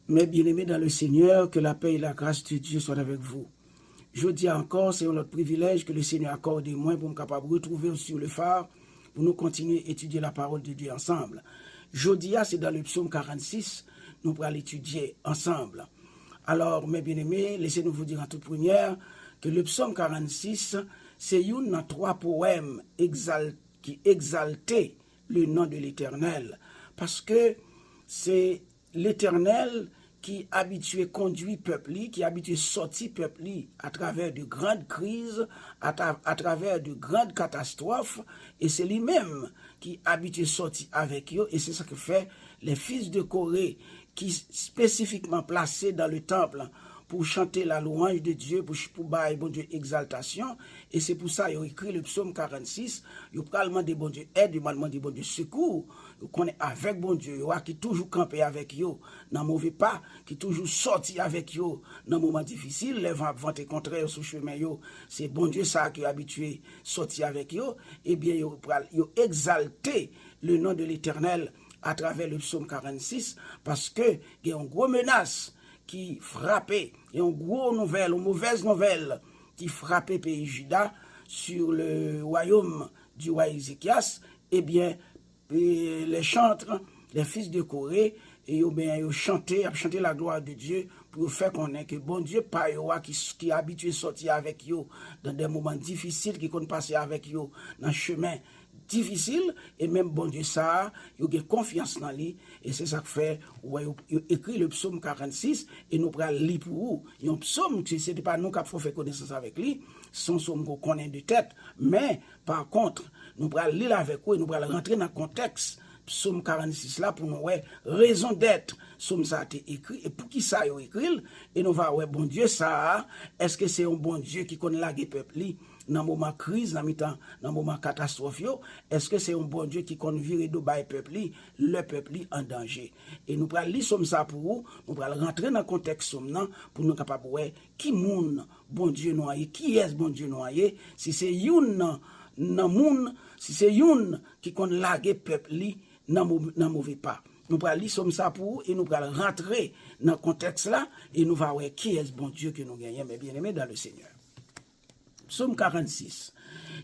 Mes bien-aimés dans le Seigneur, que la paix et la grâce de Dieu soient avec vous. Je dis encore, c'est notre privilège que le Seigneur accorde des moyens pour nous capables de retrouver sur le phare, pour nous continuer à étudier la parole de Dieu ensemble. Jeudi, c'est dans le psaume 46, nous pourrons l'étudier ensemble. Alors, mes bien-aimés, laissez-nous vous dire en toute première que le psaume 46, c'est une dans 3 poèmes qui exaltaient le nom de l'Éternel. Parce que c'est l'Éternel qui habitué conduit peuple, qui habitué sorti peuple à travers de grandes crises, à travers de grandes catastrophes, et c'est lui-même qui habitué sorti avec eux, et c'est ça que fait les fils de Corée qui spécifiquement placés dans le temple pour chanter la louange de Dieu, pour bailler bon Dieu exaltation. Et c'est pour ça qu'ils ont écrit le psaume 46. Ils ont demandé bon Dieu aide, ils ont demandé bon Dieu secours. Ils connaissent avec bon Dieu, qui toujours campé avec eux dans mauvais pas, qui toujours sorti avec eux dans moments difficiles, les vents contraires sur le chemin. C'est bon Dieu ça qui est habitué sortir avec eux. Eh bien, ils ont exalté le nom de l'Éternel à travers le psaume 46 parce que il y a une grosse menace qui frappait, et une mauvaise nouvelle qui frappait pays Juda sur le royaume du roi Ézéchias, eh bien, les chantres, les fils de Corée, et ils chanté la gloire de Dieu pour faire connaître que bon Dieu, pas qui est habitué à sortir avec eux dans des moments difficiles, qui compte passer avec eux dans le chemin difficile, et même bon Dieu ça, il a confiance dans lui, et c'est ça que fait, il écrit le psaume 46, et nous prenons lire pour vous. Il y a un psaume, ce n'est pas nous qui avons fait connaissance avec lui, son psaume qu'on connaît de tête, mais par contre, nous prenons lire avec vous, et nous prenons rentrer dans le contexte, psaume 46 là, pour nous voir raison d'être, psaume ça a été écrit, et pour qui ça a été écrit, et nous allons voir, bon Dieu ça, est-ce que c'est un bon Dieu qui connaît la peuple dans le moment crise, dans le moment catastrophe, est-ce que c'est un bon Dieu qui compte virer de bas le peuple en danger? Et nous allons lire ça pour vous, nous allons rentrer dans le contexte pour nous capables de voir qui moun bon Dieu noyé, qui est bon Dieu noyé, si c'est une moun, si c'est une qui compte laguer peuple dans mauvais pas. Nous allons lire ça pour vous et nous allons rentrer dans le contexte là et nous allons voir qui est bon Dieu que nous gagnons, mais bien aimé dans le Seigneur. Psaume 46.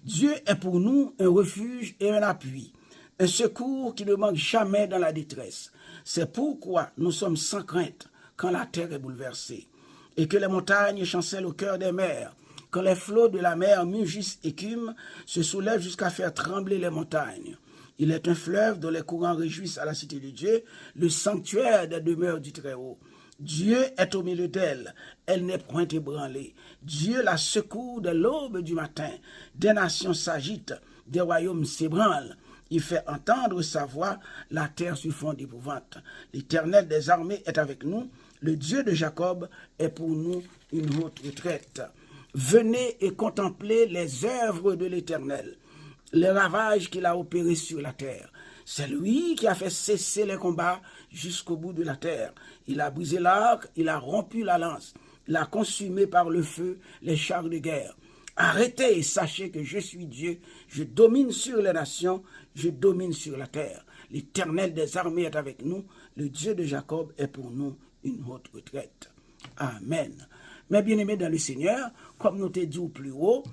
Dieu est pour nous un refuge et un appui, un secours qui ne manque jamais dans la détresse. C'est pourquoi nous sommes sans crainte quand la terre est bouleversée et que les montagnes chancellent au cœur des mers, quand les flots de la mer mugissent écument, se soulèvent jusqu'à faire trembler les montagnes. Il est un fleuve dont les courants réjouissent à la cité de Dieu, le sanctuaire des demeures du Très-Haut. Dieu est au milieu d'elle, elle n'est point ébranlée. Dieu la secoue de l'aube du matin. Des nations s'agitent, des royaumes s'ébranlent. Il fait entendre sa voix, la terre se fond d'épouvante. L'Éternel des armées est avec nous, le Dieu de Jacob est pour nous une haute retraite. Venez et contemplez les œuvres de l'Éternel, les ravages qu'il a opérés sur la terre. C'est lui qui a fait cesser les combats jusqu'au bout de la terre. Il a brisé l'arc, il a rompu la lance, il a consumé par le feu les chars de guerre. Arrêtez et sachez que je suis Dieu, je domine sur les nations, je domine sur la terre. L'Éternel des armées est avec nous, le Dieu de Jacob est pour nous une haute retraite. Amen. Mes bien-aimés dans le Seigneur, comme nous t'ai dit plus haut,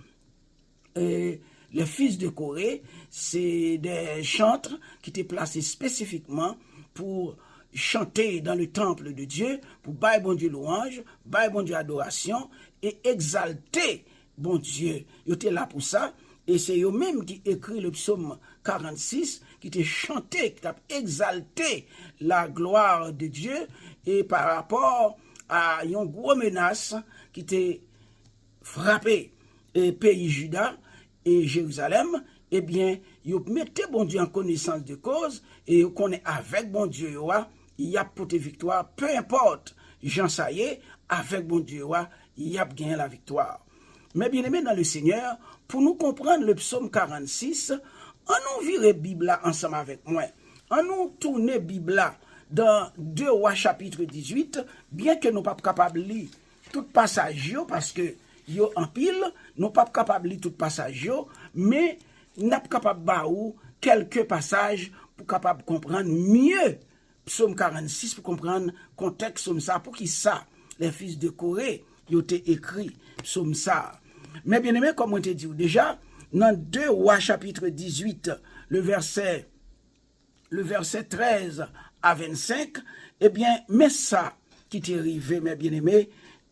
les fils de Corée, c'est des chantres qui étaient placés spécifiquement pour chanter dans le temple de Dieu, pour bailler bon Dieu louange, bailler bon Dieu adoration et exalter bon Dieu. Ils étaient là pour ça. Et c'est eux-mêmes qui écrit le psaume 46, qui était chanté, qui a exalté la gloire de Dieu et par rapport à une grosse menace qui était frappée et pays Juda et Jérusalem, eh bien, ils mettaient bon Dieu en connaissance de cause et ils connaissent avec bon Dieu, il y a pour tes victoires, peu importe, Jean ça y est, avec bon Dieu, il y a gagné la victoire. Mais bien aimé dans le Seigneur, pour nous comprendre le psaume 46, on nous vire Bible là ensemble avec moi. On nous tourne Bible là dans 2 Rois chapitre 18, bien que nous ne sommes pas capables de lire tout passage parce que yo en pile, nous ne sommes pas capables de lire tout passage, mais nous sommes capables de quelques passages pour capable comprendre mieux psaume 46 pour comprendre le contexte psaume ça, pour qui ça, les fils de Corée, ils ont écrit psaume ça. Mais bien aimé, comme on te dit déjà, dans 2 Rois chapitre 18, le verset 13 à 25, eh bien, mais ça qui t'est arrivé, mes bien-aimés,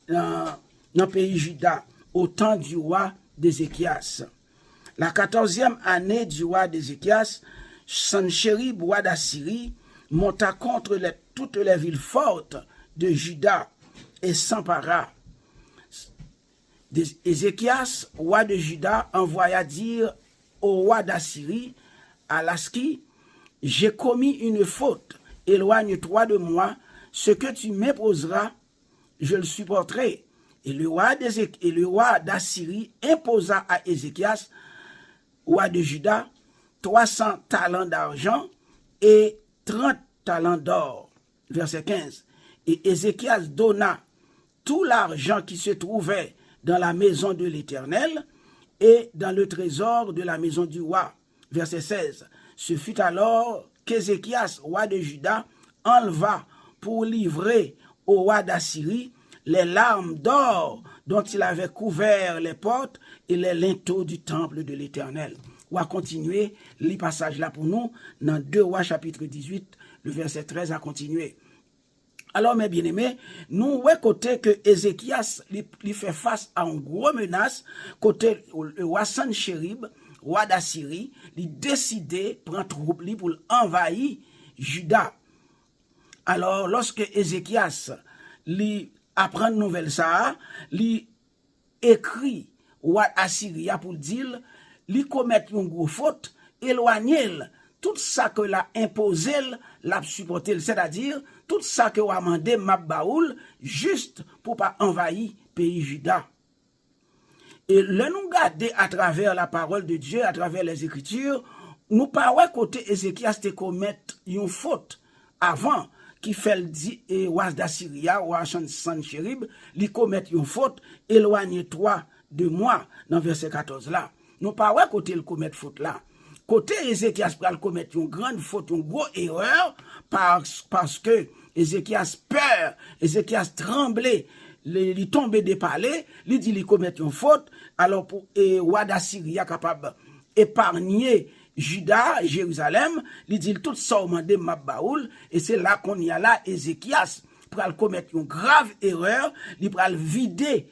dans le pays Juda, au temps du roi d'Ézéchias. La 14e année du roi d'Ézéchias, Sanchérib, roi d'Assyrie, monta contre toutes les villes fortes de Juda et s'empara. Ézéchias, roi de Juda, envoya dire au roi d'Assyrie, à Laski, j'ai commis une faute, éloigne-toi de moi, ce que tu m'imposeras, je le supporterai. Et le roi d'Assyrie imposa à Ézéchias, roi de Juda, 300 talents d'argent et 30 talents d'or. Verset 15. Et Ézéchias donna tout l'argent qui se trouvait dans la maison de l'Éternel et dans le trésor de la maison du roi. Verset 16. Ce fut alors qu'Ézéchias, roi de Juda, enleva pour livrer au roi d'Assyrie les larmes d'or dont il avait couvert les portes et les linteaux du temple de l'Éternel. On va continuer le passage là pour nous dans 2 Rois chapitre 18, le verset 13 à continuer. Alors, mes bien-aimés, nous voyons côté que Ézéchias lui fait face à une grosse menace, côté le roi Sanchérib, roi d'Assyrie, il décidé de prendre troupe pour envahir Juda. Alors, lorsque Ézéchias lui apprend une nouvelle ça, lui écrit roi Assyria pour dire, lui commettre une grosse faute, éloigner tout ça que l'a imposé, l'a supporté, c'est-à-dire tout ça que l'a demandé Mabbaoul, juste pour pas envahir pays Juda. Et là, nous garder à travers la parole de Dieu, à travers les Écritures, nous parlons côté Ézéchias de commettre une faute avant qu'il fait le roi d'Assyria, roi Sanchérib, lui commettre une faute, éloigne-toi de moi, dans verset 14 là. Nous parlons côté le commettre faute là. Côté Ézéchias pour commettre une grande faute, une grosse erreur, parce que Ézéchias peur, Ézéchias tremblait, il tombait des palais, il dit il commet une faute, alors pour roi d'Assyrie capable épargner Juda, Jérusalem, il dit tout ça au mandé Mabbaoul, et c'est là qu'on y a là Ézéchias pour commettre une grave erreur, il pour vider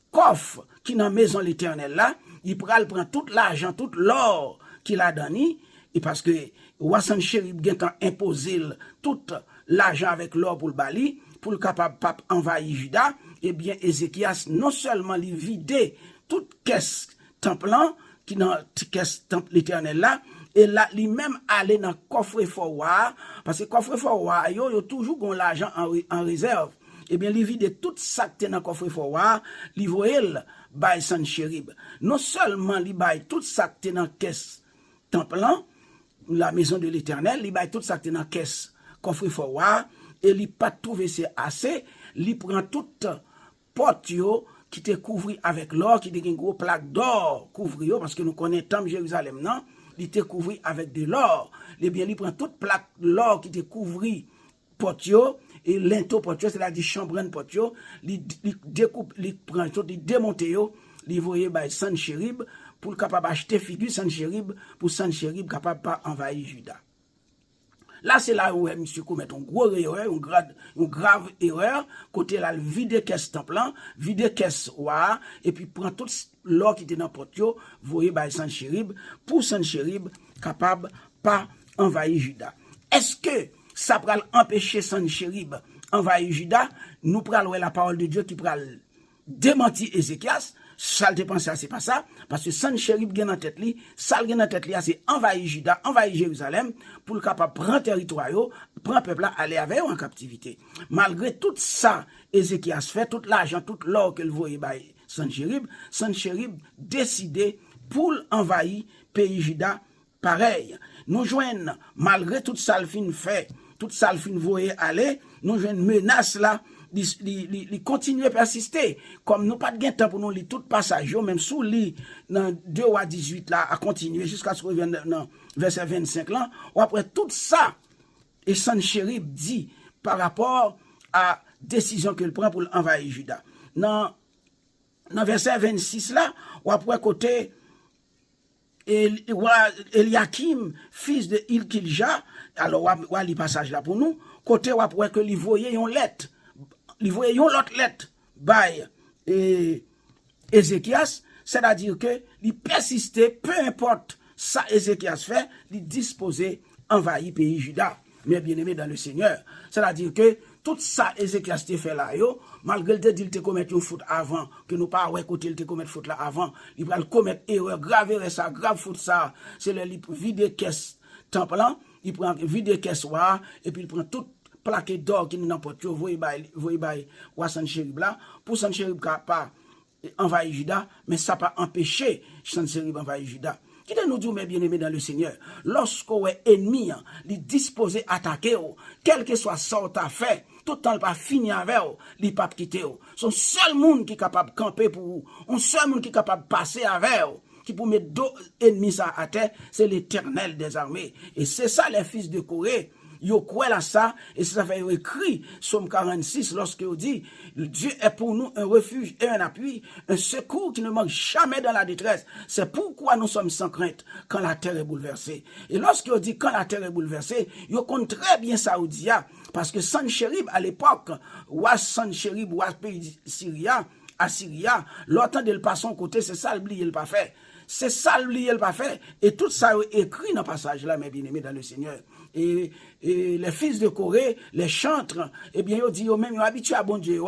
coffre qui dans la maison l'Éternel là, il pour prendre tout l'argent, tout l'or qu'il a donné, et parce que roi Sanchérib a imposé tout l'argent avec l'or pour le Bali, pour le capable pape envahir Juda, eh bien Ézéchias non seulement lui vidé toute caisse temple qui dans caisse temple l'Éternel là, et là lui-même aller dans coffre fort parce que coffre fort yo toujours gon l'argent en réserve. Eh bien lui vide tout ça qui dans coffre fort lui voyel by Sanchérib. Non seulement lui bail tout ça qui dans caisse temple la maison de l'Éternel, lui bail tout ça qui dans caisse coffre fort et lui pas trouvé c'est assez, lui prend toute porte qui te couvri avec l'or, qui te une gros plaque d'or couvri parce que nous connaissons tant Jérusalem non, il te couvri avec de l'or. Et bien il prend toute plaque l'or qui te couvri porte et linteau porte c'est-à-dire chambranne porte il découpe, il prend tout, il démonte il voyait by Sanchérib pour capable acheter figure Sanchérib pour Sanchérib capable pas envahir Juda. Là, c'est là où monsieur commet une grosse erreur, une grave erreur, côté là, vide caisse temple, vide caisse et puis prend tout l'or qui était dans le portio, voyez, by Sanchérib, pour Sanchérib, capable pas envahir Juda. Est-ce que ça peut empêcher Sanchérib envahir Juda? Nous prenons la parole de Dieu qui peut démentir Ézéchias. Ça le penser c'est pas ça parce que Sanchérib gen en tête li, ça gen en tête li c'est envahir Juda, envahir Jérusalem pour le capable prendre territoire prendre peuple là aller avec en captivité. Malgré tout ça Ézéchias fait tout l'argent, tout l'or que le voyait by Sanchérib décidé pour envahir pays Juda pareil. Nous joignent malgré tout ça le fin fait, tout ça le fin voyait aller, nous joignent menace là. Il continue à persister. Comme nous pas de temps pour nous lire tout passage, même sous lit dans 2 Rois 18 là, à continuer jusqu'à ce qu'on vienne dans verset 25 là, ou après tout ça, et Sanchérib dit par rapport à décision qu'il prend pour envahir Juda. Dans verset 26 là, on pourrait côté Eliakim, fils de Ilkilja, alors on va lire passage là pour nous, côté on pourrait que lui voyait une lettre, l'autre lettre, by Ézéchias, c'est-à-dire que il persistait, peu importe ça Ézéchias fait, il disposait envahir pays Juda, mais bien aimé dans le Seigneur. C'est-à-dire que tout ça Ézéchias te fait là, yo, malgré le dit il te commettre une faute avant, que nous pas ouais côté il te commettre faute là avant, il va commettre erreur grave faute ça, c'est le vide caisse temple là, il prend vide caisse et puis il prend tout plaqué d'or qui n'importe où, voyez ou Sanchérib là, pour Sanchérib pas envahir Juda, mais ça pas empêché Sanchérib envahir Juda. Qui nous dit, mes bien-aimés dans le Seigneur, lorsqu'on est ennemi, il disposé à attaquer, quel que soit ça que tu as fait, tout le temps, il pas fini avec vous, il pas quitter vous. Son seul monde qui est capable de camper pour vous, un seul monde qui est capable de passer avec vous, qui peut mettre deux ennemis à terre, c'est l'Éternel des armées. Et c'est ça les fils de Corée. Yo quoi là ça, et ça fait écrit, Psaume 46, lorsque on dit, Dieu est pour nous un refuge et un appui, un secours qui ne manque jamais dans la détresse. C'est pourquoi nous sommes sans crainte quand la terre est bouleversée. Et lorsqu'on dit quand la terre est bouleversée, yo compte très bien Saoudia, parce que Sanchérib à l'époque, ou Sanchérib ou pays Syria, Assyria, l'autant de le passer côté, c'est ça l'oublier le pas fait. C'est ça l'oublier le pas fait. Et tout ça est écrit dans le passage là, mes bien-aimés dans le Seigneur. Et les fils de Corée, les chantres, eh bien, ils disent, même, ils sont habitués à bon Dieu,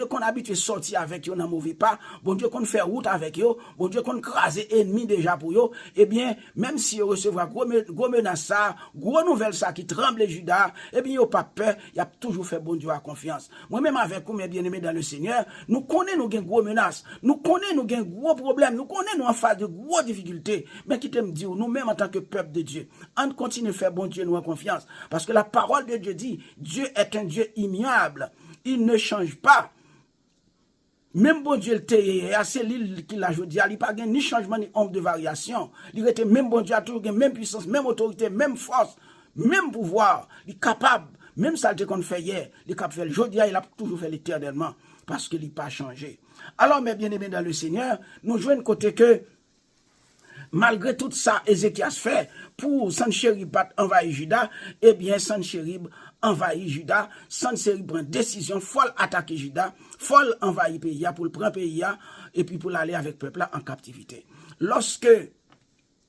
qu'on a habitué à sortir avec eux, n'a mauvais pas, bon Dieu qu'on fait route avec eux, bon Dieu qu'on crase ennemi déjà pour eux, eh bien, même si ils reçoivent gros menace gros nouvelle ça qui tremble Judas, eh bien, ils n'ont pas peur, ils ont toujours fait bon Dieu à confiance. Moi-même avec vous, mes bien-aimés dans le Seigneur, nous connaissons nos gros menaces, nous connaissons nos gros problèmes, nous connaissons nous en face de gros difficultés, mais qui t'aime dire, nous-mêmes en tant que peuple de Dieu, on continue à faire bon Dieu en confiance. Parce que la parole de Dieu dit, Dieu est un Dieu immuable. Il ne change pas. Même bon Dieu, c'est l'île qu'il a dit, il n'y a pas ni changement ni ombre de variation. Il était même bon Dieu, a toujours même puissance, même autorité, même force, même pouvoir. Il est capable, même ça qu'on fait hier, il est capable de faire aujourd'hui, il a toujours fait l'éternellement. Parce qu'il n'a pas changé. Alors, mes bien-aimés dans le Seigneur, nous jouons côté que malgré tout ça, Ézéchias fait pour Sanchérib envahir Juda, eh bien, Sanchérib envahit Juda, Sanchérib prend décision, folle attaquer Juda, folle envahir pays pour le prendre pays et puis pour aller avec le peuple en captivité. Lorsque,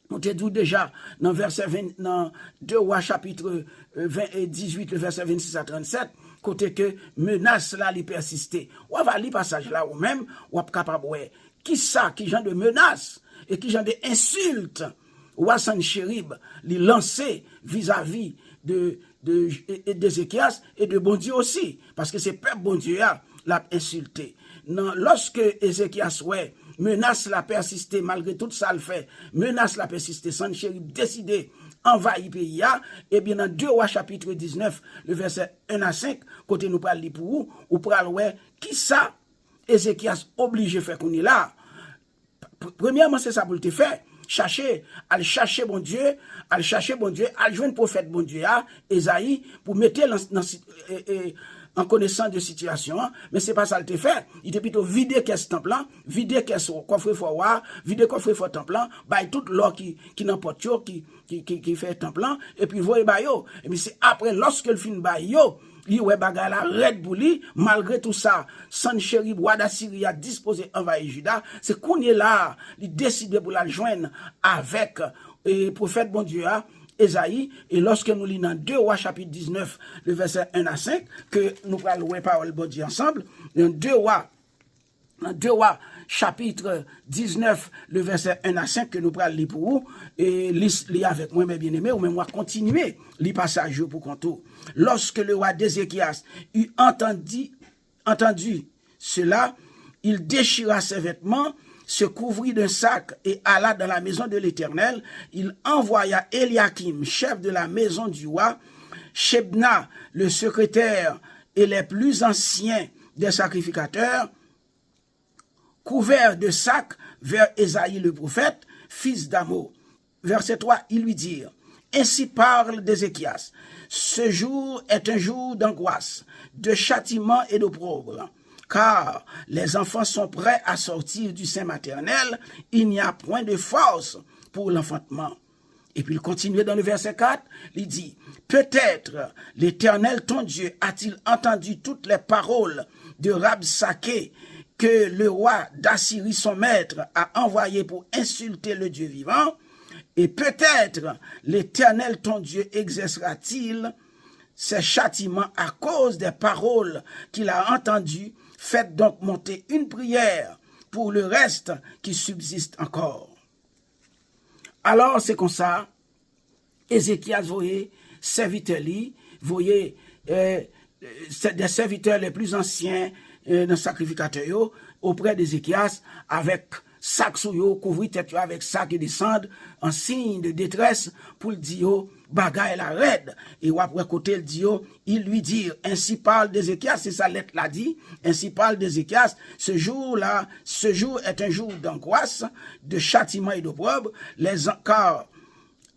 on te dit déjà dans verset 20, dans 2 Rois chapitre 18, le verset 26 à 37, côté que menace là, les persister. On va lire passage là ou même, on va capable qui ça, qui genre de menace et qui genre d'insultes ou Sanchérib les lancer vis-à-vis d'Ézéchias et de bon Dieu aussi, parce que c'est peuple bon Dieu l'a insulté. Non, lorsque Ézéchias menace la persister malgré tout ça le fait, menace la persister, Sanchérib décidé envahir pays, et bien dans 2 Rois chapitre 19, le verset 1 à 5, côté nous parle pour vous, ou parle qui ça Ézéchias obligé faire qu'on est là. Premièrement, c'est ça pour te faire. Aller chercher bon Dieu, aller joindre prophète bon Dieu, Esaïe, pour mettre en connaissance de situation, mais c'est pas ça le te fait. Il te plutôt vider caisse temple, vider caisse coffre fort, vider coffre fort temple, bah tout l'or qui n'importe qui fait temple, et puis voyez bah yo, et puis c'est après lorsque le fin bah yo, il ouais bagarre la red pour lui, malgré tout ça, Sanchérib roi d'Assyrie a disposé envahir Juda, c'est qu'on est là, il décide pour la joindre avec le prophète bon Dieu Esaïe, et lorsque nous lisons dans 2 Rois chapitre 19, le verset 1 à 5, que nous parlons de parole bon Dieu ensemble, dans 2 Rois chapitre 19, le verset 1 à 5, que nous parlons lire pour vous, et lire avec moi, mes bien-aimés, ou même moi continuer, les passages pour contour. Lorsque le roi d'Ézéchias eut entendu cela, il déchira ses vêtements, se couvrit d'un sac et alla dans la maison de l'Éternel. Il envoya Eliakim, chef de la maison du roi, Shebna, le secrétaire et les plus anciens des sacrificateurs, couverts de sacs vers Ésaïe le prophète, fils d'Amo. Verset 3, ils lui dirent, ainsi parle d'Ézéchias, Ce jour est un jour d'angoisse, de châtiment et d'opprobre, car les enfants sont prêts à sortir du sein maternel, il n'y a point de force pour l'enfantement. Et puis il continue dans le verset 4, il dit, peut-être l'Éternel ton Dieu a-t-il entendu toutes les paroles de Rabsaké que le roi d'Assyrie son maître a envoyé pour insulter le Dieu vivant, et peut-être l'Éternel ton Dieu exercera-t-il ses châtiments à cause des paroles qu'il a entendues. Faites donc monter une prière pour le reste qui subsiste encore. Alors c'est comme ça, Ézéchias voyait serviteurs, voyait des serviteurs les plus anciens dans sacrificateurs auprès d'Ézéchias avec sac sous yo, couvrir tête avec sac et descendre en signe de détresse pour dire bagaille la raide. Et après côté il dit il lui dit ainsi parle d'Ézéchias, c'est sa lettre l'a dit, ainsi parle d'Ézéchias, ce jour est un jour d'angoisse, de châtiment et d'opprobre, car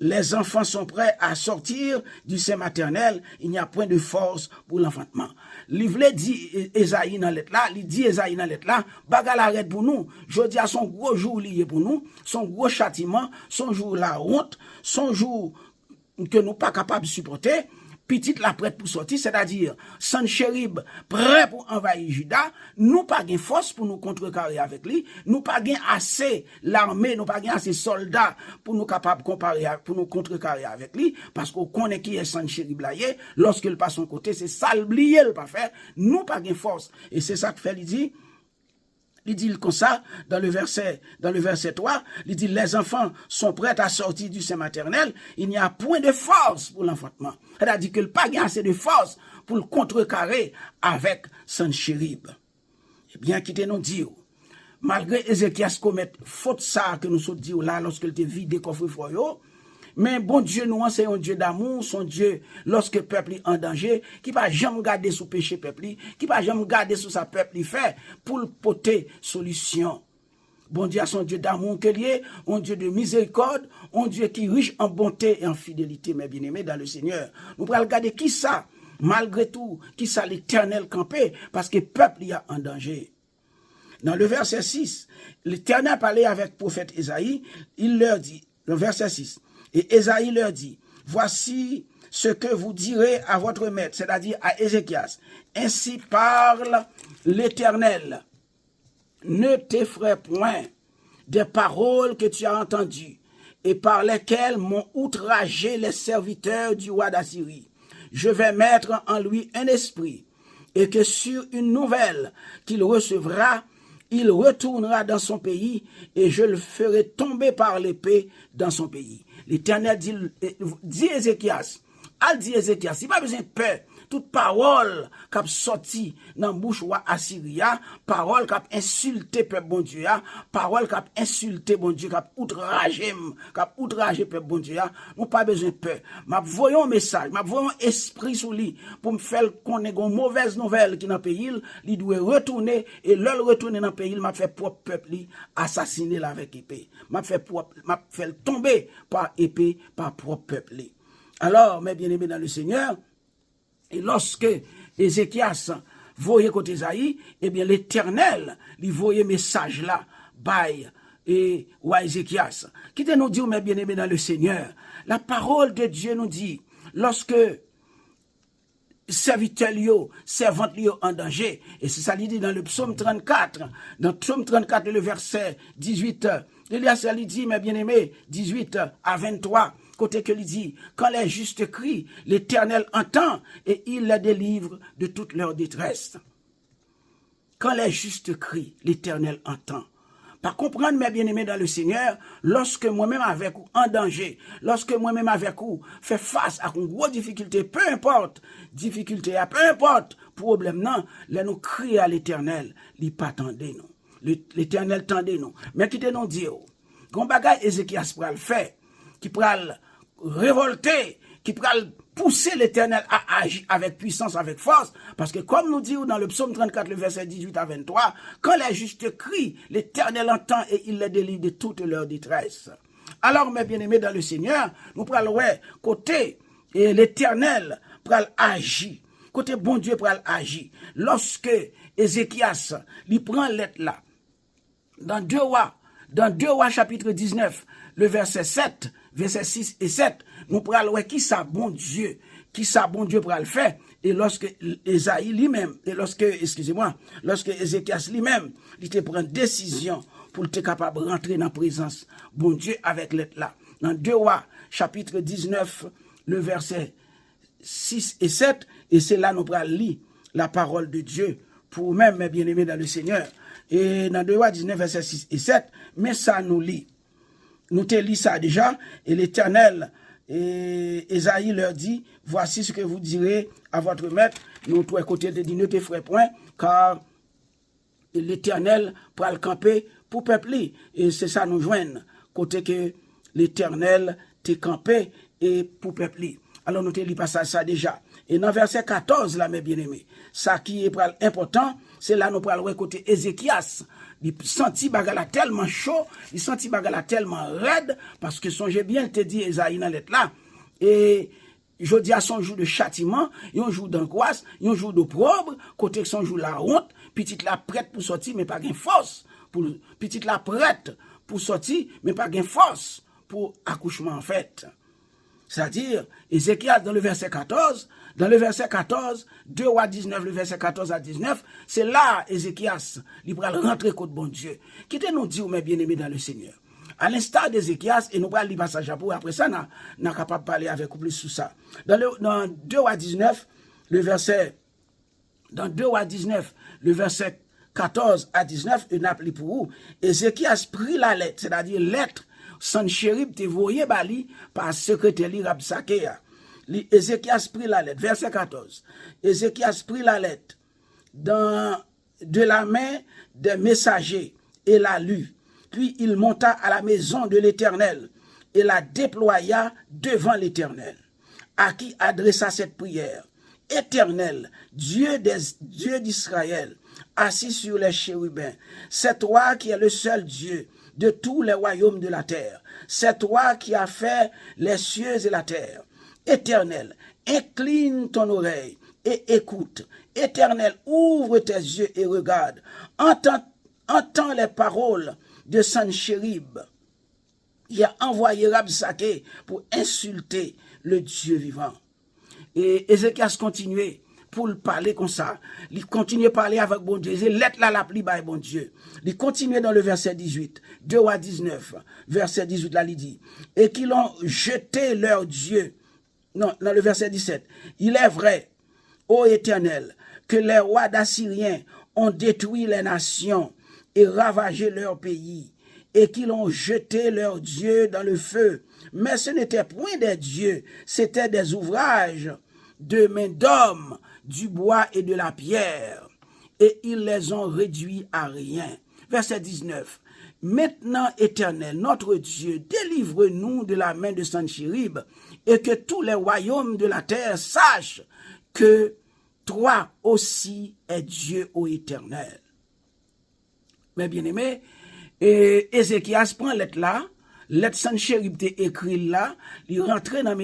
les enfants sont prêts à sortir du sein maternel, il n'y a point de force pour l'enfantement. Livre dit Esaïe dans lettre là, il dit Esaïe dans lettre là, bagarre arrête pour nous. Jodi a son gros jour lié pour nous, son gros châtiment, son jour la honte, son jour que nous pas capables de supporter. Petite la prête pour sortir, c'est-à-dire Sanchérib prêt pour envahir Juda, nous pas gain force pour nous contrecarrer avec lui, nous pas gain assez l'armée, nous pas gain assez soldats pour nous capables comparer pour nous contrecarrer avec lui, parce qu'on connaît qui est Sanchérib là, lorsqu'il passe son côté, c'est ça l'oublier le pas faire, nous pas gain force. Et c'est ça que fait il dit comme ça, dans le verset 3, il dit, les enfants sont prêts à sortir du sein maternel, il n'y a point de force pour l'enfantement. C'est-à-dire qu'il n'y a pas assez de force pour le contrecarrer avec Sanchérib. Eh bien, quittez nous dire, malgré Ézéchias commet faute ça que nous sommes dit là, lorsqu'il était vide coffre fort, mais bon Dieu, nous, c'est un Dieu d'amour, son Dieu, lorsque le peuple est en danger, qui va jamais garder sous péché peuple, qui va jamais garder sous sa peuple, il fait pour le porter solution. Bon Dieu, son Dieu d'amour que lié, un Dieu de miséricorde, un Dieu qui est riche en bonté et en fidélité, mes bien-aimés, dans le Seigneur. Nous pourrons regarder qui ça, malgré tout, qui ça l'Éternel campé, parce que le peuple y a en danger. Dans le verset 6, l'Éternel parlait avec le prophète Ésaïe, il leur dit, le verset 6, et Ésaïe leur dit, voici ce que vous direz à votre maître, c'est-à-dire à Ézéchias. Ainsi parle l'Éternel. Ne t'effraie point des paroles que tu as entendues et par lesquelles m'ont outragé les serviteurs du roi d'Assyrie. Je vais mettre en lui un esprit et que sur une nouvelle qu'il recevra, il retournera dans son pays et je le ferai tomber par l'épée dans son pays. L'Éternel dit Ézéchias, il pas besoin de peur. Toute parole qui a sorti dans la bouche de Assyria, parole qui a insulté peuple bon Dieu, parole qui a insulté bon Dieu, qui a outragé peuple bon Dieu, nous pas besoin de peur. M'a voyons un message, m'a voyons un esprit sur lui pour me faire connaître une mauvaise nouvelle qui dans le pays, il doit retourner et le retourner dans le pays, m'a fait propre peuple assassiner avec épée. M'a fait tomber par épée par propre peuple. Alors, mes bien-aimés dans le Seigneur, et lorsque Ézéchias voyait côté Esaïe, eh bien l'Éternel lui voyait message là, bail et ou Ézéchias. Qui te nous dit, mes bien-aimés dans le Seigneur, la parole de Dieu nous dit, lorsque serviteur servante en danger, et c'est ça qu'il dit dans le psaume 34, dans le psaume 34, le verset 18, il dit, mes bien-aimés, 18 à 23, côté que il dit, quand les justes crient, l'Éternel entend et il les délivre de toute leur détresse. Quand les justes crient, l'Éternel entend. Par comprendre, mes bien-aimés dans le Seigneur, lorsque moi-même avec vous en danger, lorsque moi-même avec vous fait face à une grosse difficulté, peu importe, problème, non, là nous crions à l'Éternel, il pas tendez nous. L'Éternel tendez nous. Mais qui te nous dit, qu'on bagaille Ézéchias pral faire, qui pral révolter, qui pral pousser l'Éternel à agir avec puissance, avec force, parce que comme nous dit dans le psaume 34, le verset 18 à 23, quand les justes crient, l'Éternel entend et il les délivre de toute leur détresse. Alors, mes bien-aimés dans le Seigneur, nous prenons côté et l'Éternel pral agir. Côté bon Dieu pral agir. Lorsque Ézéchias, il prend lettre là, dans 2 Rois chapitre 19, le verset 7, verset 6 et 7, nous pral ouais qui ça bon Dieu pral faire. Et lorsque Esaïe lui-même, lorsque Ézéchias lui-même, il te prend décision pour être capable de rentrer dans la présence, bon Dieu, avec l'être là. Dans 2 Rois, chapitre 19, le verset 6 et 7, et c'est là nous prenons lire la parole de Dieu pour même mes bien-aimés dans le Seigneur. Et dans 2 Rois 19, verset 6 et 7, mais ça nous lit. Nous te lit ça déjà, et l'Éternel, et Esaïe leur dit, voici ce que vous direz à votre maître. Nous, tous côtés de dit, ne te ferai point, car l'Éternel pour le camper pour peuple. Et c'est ça nous joignent, côté que l'Éternel te campé et pour peuple. Alors nous te lis pas ça déjà. Et dans verset 14, là, mes bien-aimés, ça qui est important, c'est là nous parlons côté Ézéchias. Il sentit bagala tellement chaud, il sentit bagala tellement raide, parce que songez bien, il te dit Esaïe dans l'être là. Et je dis à son jour de châtiment, un jour d'angoisse, un jour d'opprobre, côté que son jour la honte, petite la prête pour sortir, mais pas gain force. Petite la prête pour sortir, mais pas gain force pour accouchement en fait. C'est-à-dire, Ézéchias dans le verset 14, 2 Rois 19, le verset 14 à 19, c'est là, Ézéchias, il va rentrer contre bon Dieu. Qui te nous dit, mes bien-aimés dans le Seigneur. À l'instar d'Ézéchias, et nous allons lire passage pour après ça, nous sommes capables de parler avec vous plus sur ça. Dans 2 Rois 19, le verset 14 à 19, et nous appelons pour vous, Ézéchias prit la lettre, c'est-à-dire lettre, Sanchérib te voyé bali par secrétaire Rabsakéa. Ézéchias prit la lettre, verset 14. Ézéchias prit la lettre de la main des messagers et la lut. Puis il monta à la maison de l'Éternel et la déploya devant l'Éternel, à qui adressa cette prière. Éternel, Dieu d'Israël, assis sur les chérubins, c'est toi qui es le seul Dieu de tous les royaumes de la terre. C'est toi qui as fait les cieux et la terre. Éternel, incline ton oreille et écoute. Éternel, ouvre tes yeux et regarde. Entends les paroles de Sanchérib. Il a envoyé Rabsaké pour insulter le Dieu vivant. Et Ézéchias continuait pour le parler comme ça. Il continuait à parler avec bon Dieu. Il lettre là la pli by bon Dieu. Il continuait dans le verset 18. 2 Rois 19, verset 18 là, il dit. Et qu'ils ont jeté leur Dieu. Non, dans le verset 17. Il est vrai, ô Éternel, que les rois d'Assyriens ont détruit les nations et ravagé leur pays, et qu'ils ont jeté leurs dieux dans le feu. Mais ce n'était point des dieux, c'était des ouvrages de main d'homme, du bois et de la pierre, et ils les ont réduits à rien. Verset 19. Maintenant, Éternel, notre Dieu, délivre-nous de la main de Sanchérib, et que tous les royaumes de la terre sachent que toi aussi es Dieu, ô Éternel. Mes bien-aimés, Ézéchias prend lettre là, lettre Sanchérib te écrit là, il rentre dans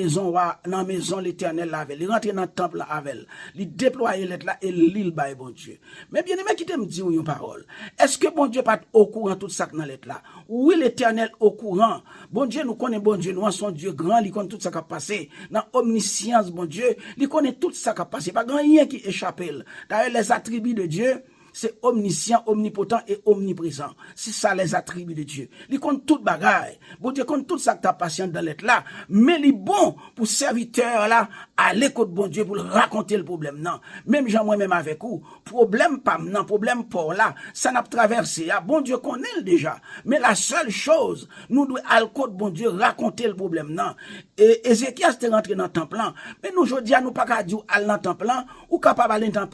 la maison l'Éternel avec, il rentre dans le temple avec, il déploie lettre là et l'île by bon Dieu. Mais bien-aimé, qui t'aime dire une parole? Est-ce que bon Dieu pas au courant tout ça dans lettre là? Oui, l'Éternel au courant. Bon Dieu, nous connaissons bon Dieu, nous son Dieu grand, il connaît tout ça qui a passé. Dans omniscience, bon Dieu, il connaît tout ça qui a passé. Pas grand rien qui échappe. D'ailleurs, les attributs de Dieu, c'est omniscient, omnipotent et omniprésent. C'est ça les attributs de Dieu. Il compte tout bagaille. Bon Dieu compte tout ça que tu as patient dans l'être là. Mais il est bon pour serviteur là, aller côté bon Dieu pour raconter le problème. Non. Même Jean moi-même avec vous. Problème pas non, problème pour là. Ça n'a pas traversé. Bon Dieu connaît le déjà. Mais la seule chose, nous devons aller côté bon Dieu raconter le problème. Non. Et Ézéchias était rentré dans le temple. Mais nous, aujourd'hui, nous pas qu'à dire aller dans le temple ou capable d'aller dans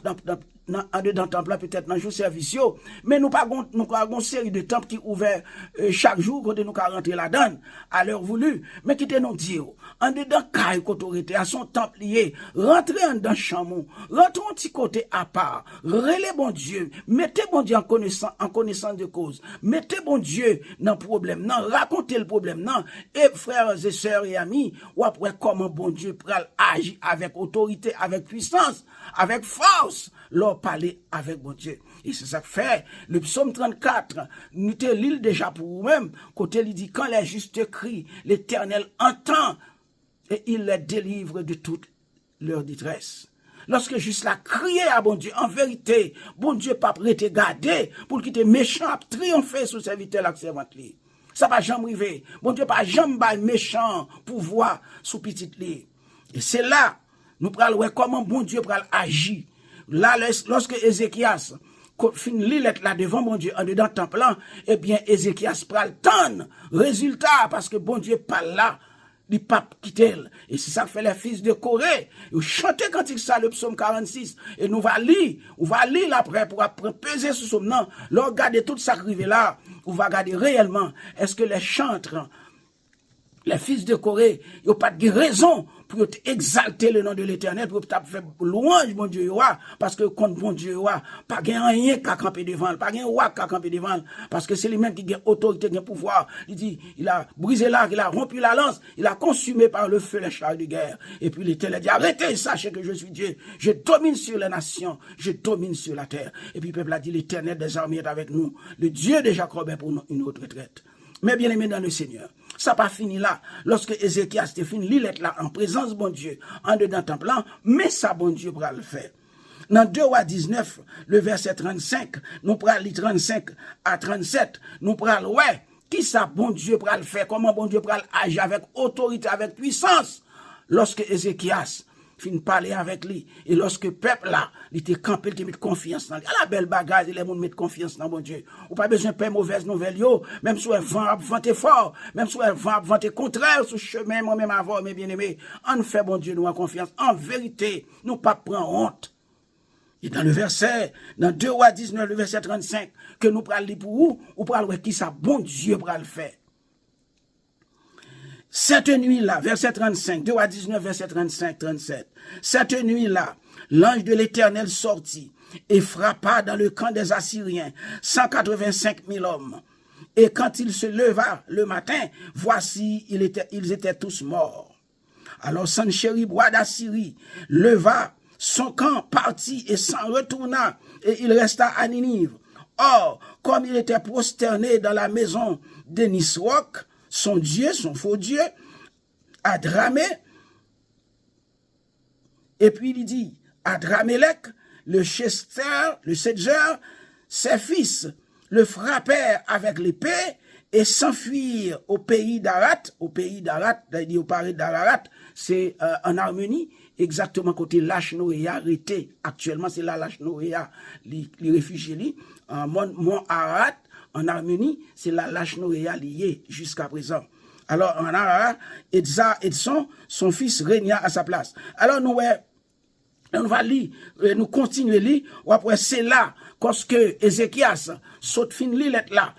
en dedans temple là peut-être dans jour service mais nous pas une série de temples qui ouvert chaque jour quand nous ka rentrer là-dedans à l'heure voulue mais qui te nous dire en dedans caille autorité à son temple lié rentrer en dans chambre rentrer un petit côté à part relais bon Dieu mettez bon Dieu en connaissance de cause mettez bon Dieu dans problème non racontez le problème non et frères et sœurs et amis ou après comment bon Dieu pral agir avec autorité avec puissance avec force leur parler avec bon Dieu. Et c'est ça que fait le psaume 34, nous te l'île déjà pour vous-même, côté il dit, quand les justes crient, l'Éternel entend et il les délivre de toute leur détresse. Lorsque juste la crier à bon Dieu, en vérité, bon Dieu pas prêt te garder pour qu'il te méchant triompher sous serviteur la servante li. Ça va jamais arriver. Bon Dieu pas jamais bail méchant pouvoir sous petite li. Et c'est là, nous prenons comment bon Dieu pral agir. Là, lorsque Ézéchias fin li lettre là devant bon Dieu en dedans temple là, eh bien Ézéchias pral tendre résultat parce que bon Dieu pas là, il pape quitter. Et c'est ça que fait les fils de Corée. Ils chantent cantique ça le psaume 46 et nous va lire, on va lire après pour peser sur ce nom. Là regarder tout ça qui là, on va regarder réellement est-ce que les chantres les fils de Corée, ils n'ont pas de raison pour exalter le nom de l'Éternel, pour faire louange, mon Dieu, parce que contre mon Dieu, pas rien qu'à camper devant, pas rien qu'à camper devant, parce que c'est lui-même qui a autorité, qui a pouvoir. Il dit, il a brisé l'arc, il a rompu la lance, il a consumé par le feu les chars de guerre. Et puis l'Éternel dit, arrêtez, sachez que je suis Dieu, je domine sur les nations, je domine sur la terre. Et puis le peuple a dit, l'Éternel des armées est avec nous, le Dieu de Jacob est pour nous une autre retraite. Mais bien aimé dans le Seigneur, ça pas fini là. Lorsque Ézéchias te fini, il est là en présence bon Dieu, en dedans temple, mais ça bon Dieu pourra le faire. Dans 2 Rois 19, le verset 35, nous prenons les 35 à 37, nous prenons ouais, qui ça bon Dieu pourra le faire, comment bon Dieu pourra agir avec autorité, avec puissance. Lorsque Ézéchias fin parler avec lui, et lorsque le peuple là, il était campé, il te met confiance dans lui. À la belle bagarre, les gens mettent confiance dans bon Dieu. Ou pas besoin de faire mauvaise nouvelle, yo, même si un vent vanté fort, même si un vent vanté contraire sur chemin, moi-même avant, mes bien-aimés, on fait bon Dieu nous en confiance. En vérité, nous pas prendre honte. Et dans le verset, dans 2 Rois 19, le verset 35, que nous prenons pour vous, ou prenons qui ça, bon Dieu pour le faire. Cette nuit-là, verset 35, 2 à 19, verset 35, 37. Cette nuit-là, l'ange de l'Éternel sortit et frappa dans le camp des Assyriens 185 000 hommes. Et quand il se leva le matin, voici, ils étaient tous morts. Alors Sanchérib, roi d'Assyrie, leva son camp, partit et s'en retourna, et il resta à Ninive. Or, comme il était prosterné dans la maison de Nisroch, son Dieu, son faux Dieu, Adramé, et puis il dit, Adramelech, le Sédgeur, ses fils le frappèrent avec l'épée et s'enfuirent au pays d'Arat, c'est-à-dire au pays d'Ararat, c'est en Arménie, exactement côté Lachnoéa arrêté. Actuellement, c'est là Lachnoéa, les réfugiés, en Mont Ararat, en Arménie, c'est la Lachnoéa liée jusqu'à présent. Alors, en Ararat, Edson, son fils, régna à sa place. Alors, nous va lire, nous continuer lire, ou après, c'est là, lorsque Ézéchias saute fin l'îlette là,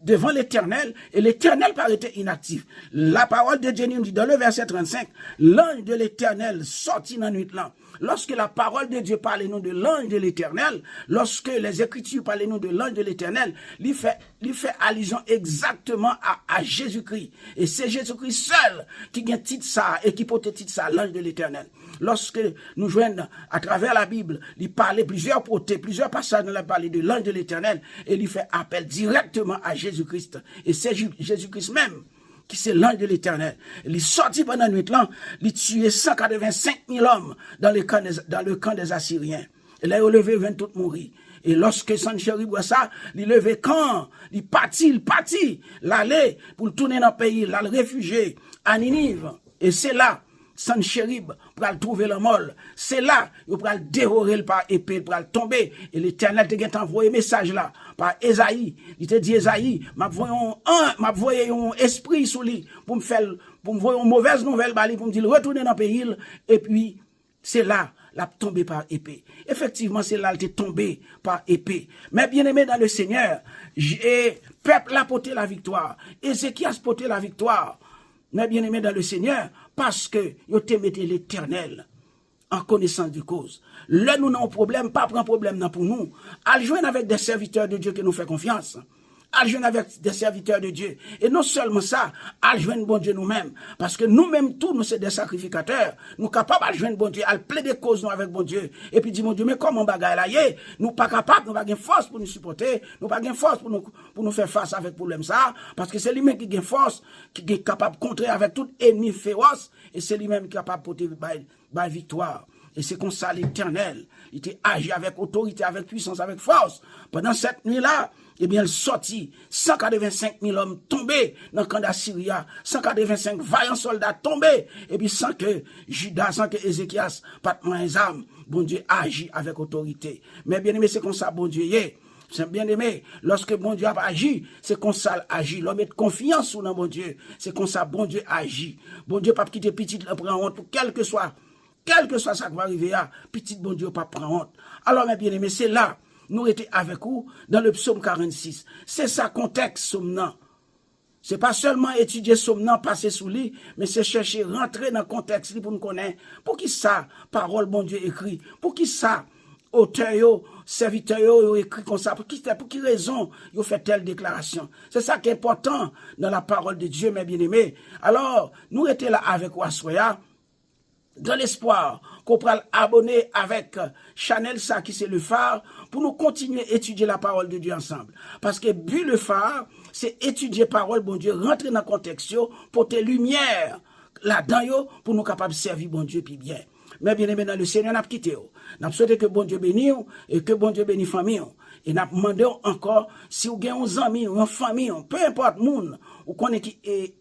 devant l'Éternel, et l'Éternel paraît inactif. La parole de Dieu nous dit dans le verset 35, l'ange de l'Éternel sortit dans la nuit là. Lorsque la parole de Dieu parle nous de l'ange de l'Éternel, lorsque les Écritures parlent nous de l'ange de l'Éternel, il fait allusion exactement à Jésus-Christ. Et c'est Jésus-Christ seul qui a titre ça et qui porte titre ça, l'ange de l'Éternel. Lorsque nous joignons à travers la Bible, il parle plusieurs passages dans la parole de l'ange de l'Éternel et il fait appel directement à Jésus-Christ. Et c'est Jésus-Christ même qui c'est l'ange de l'Éternel. Il est sorti pendant la nuit là, il tué 185 000 hommes dans le camp des Assyriens. Et là, il a levé 20 tout mourir. Et lorsque Sanchérib voit ça, il levé camp, il partit, l'aller pour tourner dans le pays, là, le réfugié à Ninive. Et c'est là, Sanchérib pour le trouver le mol. C'est là, il va le dévorer par épée, pour le tomber. Et l'Éternel te envoyé un message là, par Esaïe. Il te dit, Esaïe, m'a voyé un esprit sous lui, pour me voir une mauvaise nouvelle, pour me dire, retourner dans le pays. Et puis, c'est là, l'a tombé par épée. Effectivement, c'est là qu'il est tombé par épée. Mais bien aimé dans le Seigneur, peuple a porté la victoire. Ézéchias a porté la victoire. Mais bien aimé dans le Seigneur, parce que yo te mette l'Éternel en connaissance de cause. Là, nous n'avons problème, pas prendre problème pour nous. À joindre avec des serviteurs de Dieu qui nous fait confiance. À joindre avec des serviteurs de Dieu. Et non seulement ça, à joindre bon Dieu nous-mêmes. Parce que nous-mêmes, tous, nous sommes des sacrificateurs. Nous sommes capables de joindre bon Dieu, à plaider cause nous avec bon Dieu. Et puis, dit mon Dieu, mais comment bagaille là, nous pas capables, nous pas de force pour nous supporter, nous pas de force pour nous faire face avec problème ça. Parce que c'est lui-même qui a force, qui est capable de contrer avec tout ennemi féroce. Et c'est lui-même qui est capable de porter la victoire. Et c'est comme ça l'Éternel, il était agi avec autorité, avec puissance, avec force. Pendant cette nuit-là, eh bien, il sortit 185 000 hommes tombés dans le camp d'Assyrie, 185 vaillants soldats tombés, et puis sans que Judas, sans que Ézéchias, pas de main âme, bon Dieu agit avec autorité. Mais bien aimé, c'est comme ça, bon Dieu y est. C'est bien aimé, lorsque bon Dieu a agi, c'est comme ça agit. L'homme met confiance dans bon Dieu, c'est comme ça bon Dieu agit. Bon Dieu pas quitter petit, le prend honte pour quel que soit ça qui va arriver, petit bon Dieu pas prendre honte. Alors, mes bien-aimés, c'est là, nous étions avec vous dans le psaume 46. C'est ça contexte, psaume. C'est pas seulement étudier psaume, passer sous lui, mais c'est chercher, rentrer dans le contexte pour nous connaître. Pour qui ça, parole bon Dieu écrit? Pour qui ça, auteur, serviteur, écrit comme ça? Pour qui raison, il fait telle déclaration? C'est ça qui est important dans la parole de Dieu, mes bien-aimés. Alors, nous étions là avec vous à Soya, dans l'espoir qu'on pourra abonner avec Chanel, ça qui c'est le phare, pour nous continuer à étudier la parole de Dieu ensemble. Parce que but le phare, c'est étudier parole, bon Dieu, rentrer dans le contexte, porter lumière là-dedans, pour nous capables de servir bon Dieu puis bien. Mais bien aimé dans le Seigneur, n'a quitté. N'a souhaité que bon Dieu bénisse et que bon Dieu bénisse famille. Et n'a demandé encore si vous avez un ami ou une famille, peu importe monde, ou qu'on est qui est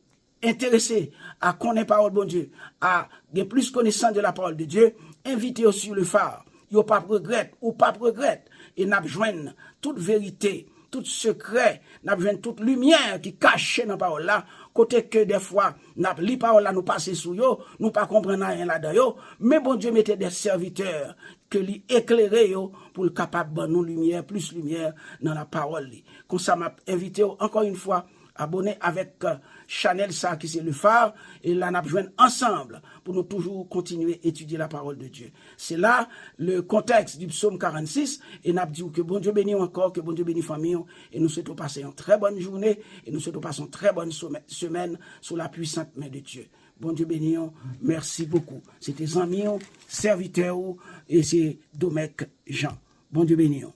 intéressé à connaître la parole de Dieu, à avoir plus connaissance de la parole de Dieu, invitez-vous sur le phare. Vous pas regret ou pas regret. Et n'a besoin toute vérité, tout secret, n'a besoin toute lumière qui cache dans la parole là. Côté que des fois, n'a li parole là nous passer sous yo, nous pas comprendre rien là-dedans, mais bon Dieu mettait des serviteurs que lui éclairer yo pour le capable de nous lumière, plus lumière dans la parole. Comme ça m'a invité encore une fois abonné avec Chanel, ça qui c'est le phare, et là, nous avons ensemble pour nous toujours continuer à étudier la parole de Dieu. C'est là le contexte du psaume 46, et nous avons dit que bon Dieu bénisse encore, que bon Dieu bénisse famille, et nous souhaitons passer une très bonne journée, et nous souhaitons passer une très bonne semaine sous la puissante main de Dieu. Bon Dieu bénisse, merci beaucoup. C'était amis, serviteurs, et c'est Domecq Jean. Bon Dieu bénisse.